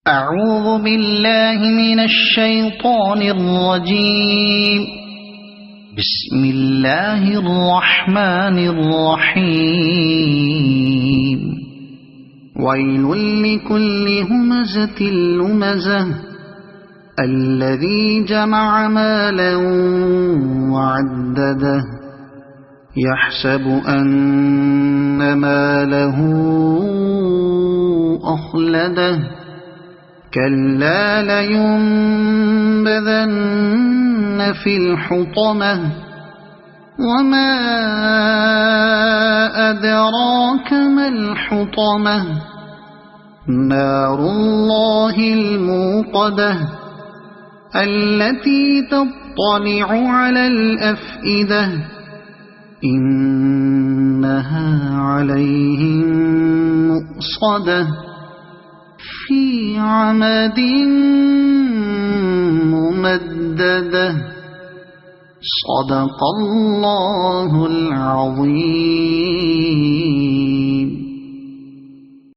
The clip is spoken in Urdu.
أعوذ بالله من الشيطان الرجيم. بسم الله الرحمن الرحيم. ويل لكل همزة لمزة الذي جمع مالا وعدده يحسب أن ماله أخلده كلا لينبذن في الحطمة وما أدراك ما الحطمة نار الله الموقدة التي تطلع على الأفئدة إنها عليهم مؤصدة في عمد ممددة. صدق الله العظيم.